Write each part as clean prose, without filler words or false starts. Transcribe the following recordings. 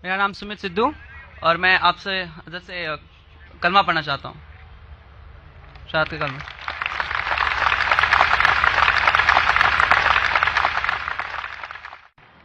میرا نام سمت سدھو اور میں آپ سے حضرت سے کلمہ پڑھنا چاہتا ہوں، شہادت کا کلمہ۔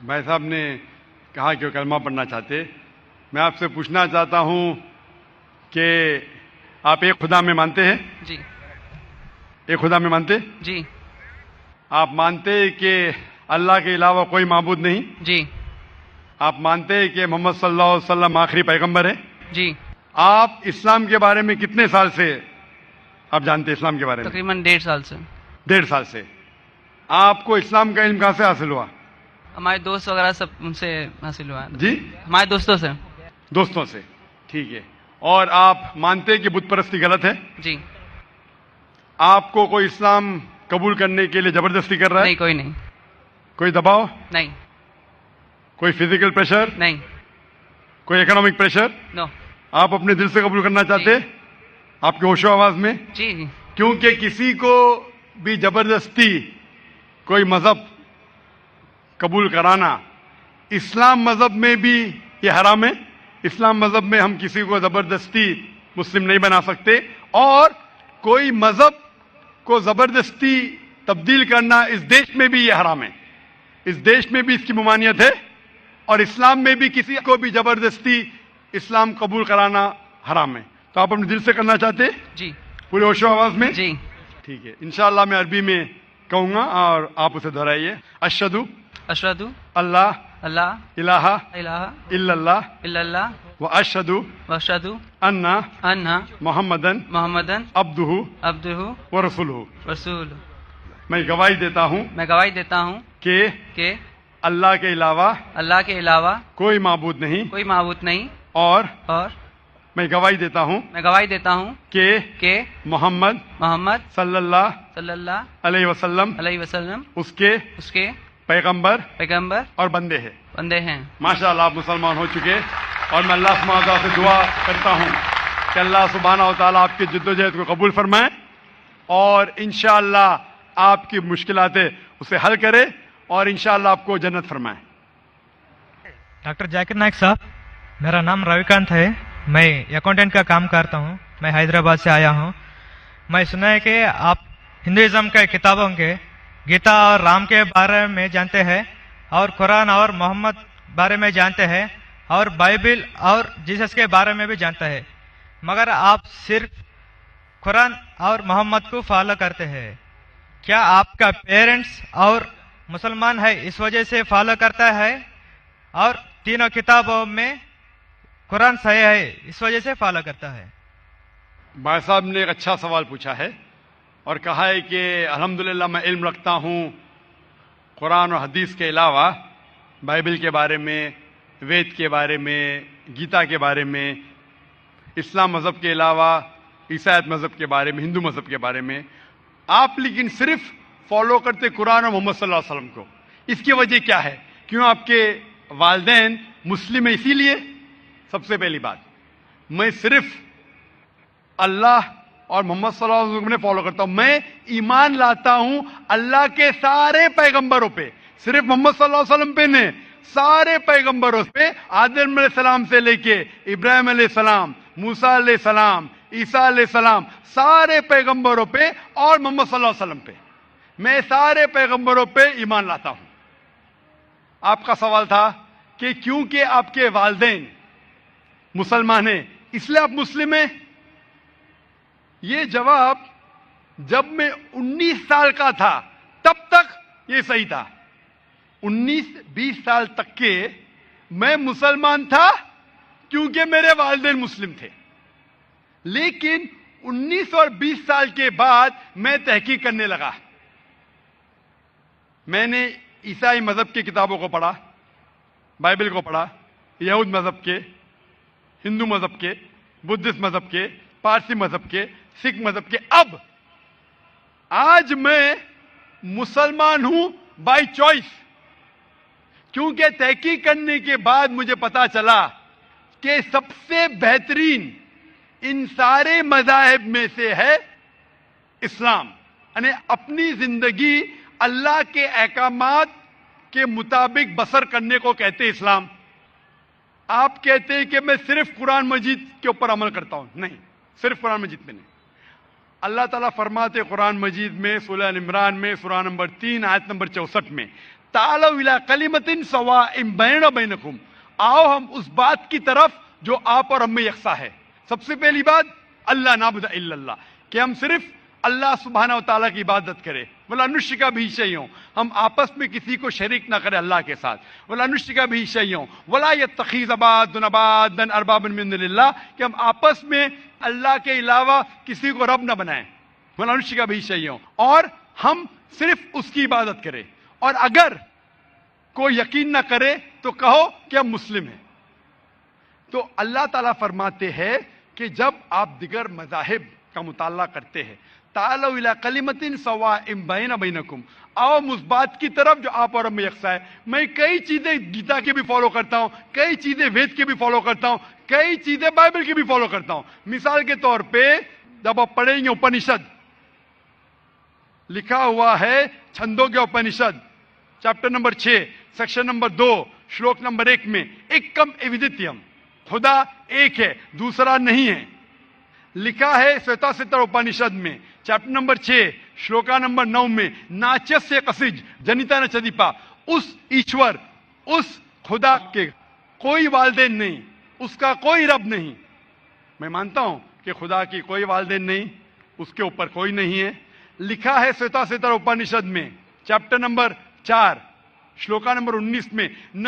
بھائی صاحب نے کہا کہ وہ کلمہ پڑھنا چاہتے، میں آپ سے پوچھنا چاہتا ہوں کہ آپ ایک خدا میں مانتے ہیں؟ جی ایک خدا میں مانتے؟ جی آپ مانتے کہ اللہ کے علاوہ کوئی معبود نہیں؟ جی آپ مانتے کہ محمد صلی اللہ علیہ وسلم آخری پیغمبر ہیں؟ جی آپ اسلام کے بارے میں کتنے سال سے آپ جانتے ہیں اسلام کے بارے میں؟ تقریباً 1.5 سال سے۔ 1.5 سال سے۔ آپ کو اسلام کا علم کہاں سے حاصل ہوا؟ ہمارے دوست وغیرہ سب ان سے حاصل ہوا ہے، جی ہمارے دوستوں سے۔ دوستوں سے، ٹھیک ہے۔ اور آپ مانتے کہ بت پرستی غلط ہے؟ جی آپ کو کوئی اسلام قبول کرنے کے لیے زبردستی کر رہا ہے؟ نہیں، کوئی نہیں، کوئی دباؤ؟ نہیں کوئی فزیکل پریشر؟ نہیں، کوئی اکنامک پریشر؟ نو۔ آپ اپنے دل سے قبول کرنا چاہتے؟ آپ کے ہوش و آواز میں؟ جی جی کیونکہ کسی کو بھی زبردستی کوئی مذہب قبول کرانا اسلام مذہب میں بھی یہ حرام ہے۔ اسلام مذہب میں ہم کسی کو زبردستی مسلم نہیں بنا سکتے، اور کوئی مذہب کو زبردستی تبدیل کرنا اس دیش میں بھی یہ حرام ہے۔ اس دیش میں بھی اس کی ممانعت ہے، اور اسلام میں بھی کسی کو بھی زبردستی اسلام قبول کرانا حرام ہے۔ تو آپ اپنے دل سے کرنا چاہتے جی پورے ہوش و آواز میں؟ جی ٹھیک ہے، انشاءاللہ میں عربی میں کہوں گا اور آپ اسے دہرائیے۔ اشہدو اشہد اللہ اللہ الہ الہ الا اللہ الا اللہ و اشہدو واشہد ان ان محمدن محمدن عبدہ عبدہ و رسولہ۔ رسول۔ میں گواہی دیتا ہوں میں گواہی دیتا ہوں کہ اللہ کے علاوہ اللہ کے علاوہ کوئی معبود نہیں، کوئی معبود نہیں، اور اور میں گواہی دیتا ہوں میں گواہی دیتا ہوں کہ محمد محمد صلی اللہ صلی اللہ علیہ وسلم علیہ وسلم اس کے پیغمبر پیغمبر اور بندے ہیں۔ بندے ہیں۔ ماشاءاللہ آپ مسلمان ہو چکے، اور میں اللہ سبحانہ وتعالیٰ سے دعا کرتا ہوں کہ اللہ سبحانہ وتعالیٰ آپ کی جد و جہد کو قبول فرمائے، اور انشاءاللہ آپ کی مشکلات اسے حل کرے، اور انشاءاللہ آپ کو جنت فرمائے۔ ڈاکٹر ذاکر نائک صاحب، میرا نام رویکانت ہے، میں اکاؤنٹنٹ کا کام کرتا ہوں، میں حیدرآباد سے آیا ہوں۔ میں سنا ہے کہ آپ ہندوازم کے کتابوں کے گیتا اور رام کے بارے میں جانتے ہیں، اور قرآن اور محمد بارے میں جانتے ہیں، اور بائبل اور جیسس کے بارے میں بھی جانتے ہیں، مگر آپ صرف قرآن اور محمد کو فالو کرتے ہیں۔ کیا آپ کا پیرنٹس اور مسلمان ہے اس وجہ سے فالو کرتا ہے، اور تینوں کتابوں میں قرآن صحیح ہے اس وجہ سے فالو کرتا ہے؟ بھائی صاحب نے ایک اچھا سوال پوچھا ہے، اور کہا ہے کہ الحمدللہ میں علم رکھتا ہوں قرآن اور حدیث کے علاوہ، بائبل کے بارے میں، وید کے بارے میں، گیتا کے بارے میں، اسلام مذہب کے علاوہ عیسائیت مذہب کے بارے میں، ہندو مذہب کے بارے میں۔ آپ لیکن صرف فالو کرتے قرآن اور محمد صلی اللہ علیہ وسلم کو۔ اس کی وجہ کیا ہے؟ کیوں آپ کے والدین مسلم ہیں اسی لیے؟ سب سے پہلی بات، میں صرف اللہ اور محمد صلی اللہ علیہ وسلم نے فالو کرتا ہوں۔ میں ایمان لاتا ہوں اللہ کے سارے پیغمبروں پہ، صرف محمد صلی اللہ علیہ وسلم پہ نہیں، سارے پیغمبروں پہ، آدم علیہ السلام سے لے کے ابراہیم علیہ السلام، موسیٰ علیہ السلام، عیسیٰ علیہ السلام، سارے پیغمبروں پہ، اور محمد صلی اللہ علیہ وسلم پہ۔ میں سارے پیغمبروں پہ ایمان لاتا ہوں۔ آپ کا سوال تھا کہ کیونکہ آپ کے والدین مسلمان ہیں اس لیے آپ مسلم ہیں؟ یہ جواب جب میں 19 سال کا تھا تب تک یہ صحیح تھا۔ 19-20 سال تک کے میں مسلمان تھا کیونکہ میرے والدین مسلم تھے، لیکن 19 اور 20 سال کے بعد میں تحقیق کرنے لگا۔ میں نے عیسائی مذہب کی کتابوں کو پڑھا، بائبل کو پڑھا، یہود مذہب کے، ہندو مذہب کے، بدھسٹ مذہب کے، پارسی مذہب کے، سکھ مذہب کے۔ اب آج میں مسلمان ہوں بائی چوائس، کیونکہ تحقیق کرنے کے بعد مجھے پتا چلا کہ سب سے بہترین ان سارے مذاہب میں سے ہے اسلام، یعنی اپنی زندگی اللہ کے احکامات کے مطابق بسر کرنے کو کہتے اسلام۔ آپ کہتے ہیں کہ میں صرف قرآن مجید کے اوپر عمل کرتا ہوں. نہیں, صرف قرآن مجید پہ نہیں. اللہ تعالیٰ فرماتے قرآن مجید میں سورہ عمران میں سورہ نمبر 3 آیت نمبر 64 میں, تعالوا الی کلمۃ سواء بیننا وبینکم, آؤ ہم اس بات کی طرف جو آپ اور ہم میں یکساں ہے. سب سے پہلی بات اللہ نعبد الا اللہ, کہ ہم صرف اللہ سبحانہ و تعالیٰ کی عبادت کرے. ولا نشرک بہ شیئا, ہم آپس میں کسی کو شریک نہ کرے اللہ کے ساتھ. ولا نشرک بہ شیئا ولا یتخذ بعضنا بعضا اربابا من دون اللہ, کہ ہم آپس میں اللہ کے علاوہ کسی کو رب نہ بنائیں. ولا نشرک بہ شیئا, اور ہم صرف اس کی عبادت کریں. اور اگر کوئی یقین نہ کرے تو کہو کہ ہم مسلم ہیں. تو اللہ تعالیٰ فرماتے ہیں کہ جب آپ دیگر مذاہب کا مطالعہ کرتے ہیں, تعالوا الی کلمۃ سواء بیننا وبینکم, آؤ اس بات کی طرف جو آپ اور ہم میں یکساں ہے. میں کئی چیزیں گیتا کی بھی فالو کرتا ہوں, کئی چیزیں وید کی بھی فالو کرتا ہوں, کئی چیزیں بائبل کی بھی فالو کرتا ہوں. مثال کے طور پہ جب آپ پڑھیں گے اپنشد, لکھا ہوا ہے چھندوں کے Upanishad chapter number 6 section number 2 shloka number 1 میں, ایکم ایودتیم, خدا ایک ہے دوسرا نہیں ہے. لکھا ہے سویتا ستر اپنشد میں چیپٹر نمبر 6 شلوکا نمبر 9 میں, ناچس سے قصج جنیتا ن چدیپا, اس ایشور اس خدا کے کوئی والدین نہیں, اس کا کوئی رب نہیں. میں مانتا ہوں کہ خدا کی کوئی والدین نہیں, اس کے اوپر کوئی نہیں ہے. لکھا ہے سویتا ستر اپنشد میں چیپٹر نمبر 4 شلوکا نمبر 19 میں, ن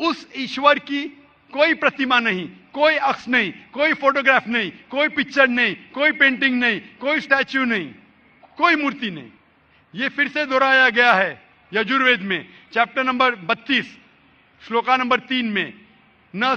اس ایشور کی کوئی پرتیما نہیں, کوئی عکس نہیں, کوئی فوٹوگراف نہیں, کوئی پکچر نہیں, کوئی پینٹنگ نہیں, کوئی اسٹیچو نہیں, کوئی مورتی نہیں. یہ پھر سے دہرایا گیا ہے یجوروید میں چیپٹر نمبر 32 شلوکا نمبر 3 میں, ن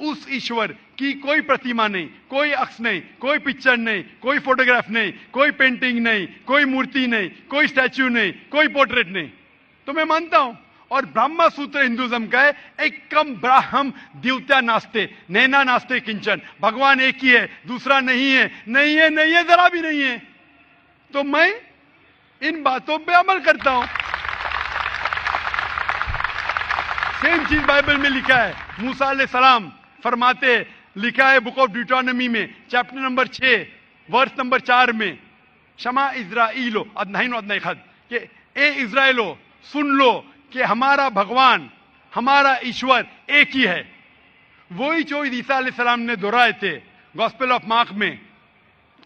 اس ایشور کی کوئی پرتیما نہیں, کوئی عکس نہیں, کوئی پکچر نہیں, کوئی فوٹوگراف نہیں, کوئی پینٹنگ نہیں, کوئی مورتی نہیں, کوئی اسٹیچو نہیں, کوئی پورٹریٹ نہیں. تو میں مانتا ہوں. اور برہما سوتر ہندوازم کا ہے, ایکم براہم دیوتیا ناستے نینا ناستے کنچن, بھگوان ایک ہی ہے دوسرا نہیں ہے, نہیں ہے, نہیں ہے, ذرا بھی نہیں ہے. تو میں ان باتوں پہ عمل کرتا ہوں. سیم چیز بائبل میں لکھا ہے. موسیٰ علیہ السلام فرماتے, لکھا ہے بک آف ڈیوٹرانومی میں چیپٹر نمبر 6 ورس نمبر 4 میں, شما اسرائیلو ادنہین و ادنہی خد, کہ اے اسرائیلو سن لو کہ ہمارا بھگوان ہمارا ایشور ایک ہی ہے. وہی جو عیسیٰ علیہ السلام نے دہرائے تھے گاسپل آف مارک میں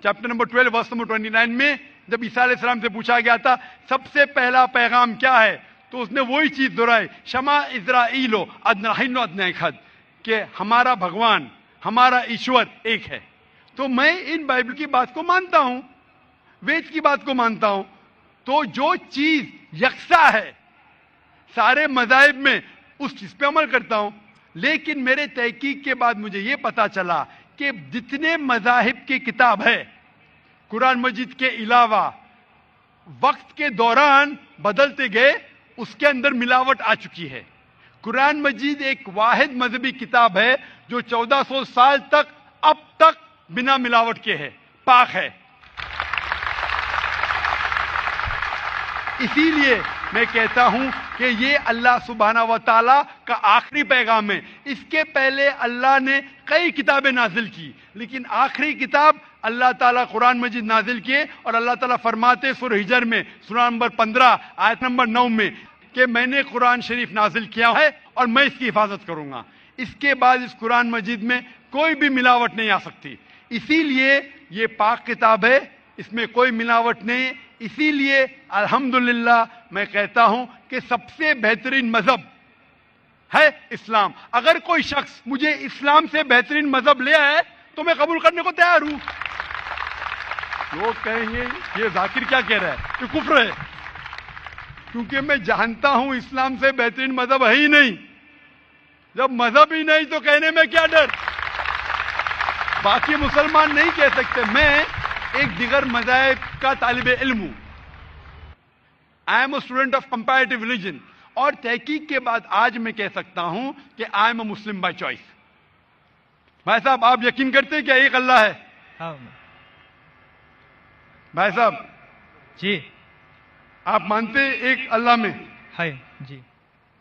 چیپٹر نمبر 12 ورس نمبر 29 میں, جب عیسیٰ علیہ السلام سے پوچھا گیا تھا سب سے پہلا پیغام کیا ہے, تو اس نے وہی چیز دہرائی, شما اسرائیلو ادنہین و ادنہی خد, کہ ہمارا بھگوان ہمارا ایشور ایک ہے. تو میں ان بائبل کی بات کو مانتا ہوں, وید کی بات کو مانتا ہوں. تو جو چیز یکساں ہے سارے مذاہب میں, اس چیز پہ عمل کرتا ہوں. لیکن میرے تحقیق کے بعد مجھے یہ پتا چلا کہ جتنے مذاہب کی کتاب ہے قرآن مجید کے علاوہ وقت کے دوران بدلتے گئے, اس کے اندر ملاوٹ آ چکی ہے. قرآن مجید ایک واحد مذہبی کتاب ہے جو 1400 سال تک اب تک بنا ملاوٹ کے ہے, پاک ہے. اسی لیے میں کہتا ہوں کہ یہ اللہ سبحانہ و تعالیٰ کا آخری پیغام ہے. اس کے پہلے اللہ نے کئی کتابیں نازل کی, لیکن آخری کتاب اللہ تعالیٰ قرآن مجید نازل کیے. اور اللہ تعالیٰ فرماتے سورہ ہجر میں سورہ نمبر 15 آیت نمبر 9 میں کہ میں نے قرآن شریف نازل کیا ہے اور میں اس کی حفاظت کروں گا. اس کے بعد اس قرآن مجید میں کوئی بھی ملاوٹ نہیں آ سکتی. اسی لیے یہ پاک کتاب ہے, اس میں کوئی ملاوٹ نہیں. اسی لیے الحمدللہ میں کہتا ہوں کہ سب سے بہترین مذہب ہے اسلام. اگر کوئی شخص مجھے اسلام سے بہترین مذہب لے آئے تو میں قبول کرنے کو تیار ہوں. لوگ کہیں گے یہ ذاکر کیا کہہ رہا ہے, یہ کفر ہے. کیونکہ میں جانتا ہوں اسلام سے بہترین مذہب ہے ہی نہیں. جب مذہب ہی نہیں تو کہنے میں کیا ڈر. باقی مسلمان نہیں کہہ سکتے. میں ایک دیگر مذاہب کا طالب علم ہوں. I am a student of comparative religion, اور تحقیق کے بعد آج میں کہہ سکتا ہوں کہ I am a Muslim by choice. بھائی صاحب آپ یقین کرتے ہیں کیا ایک اللہ ہے؟ ہاں بھائی صاحب جی, آپ مانتے ہیں ایک اللہ میں؟ ہے جی.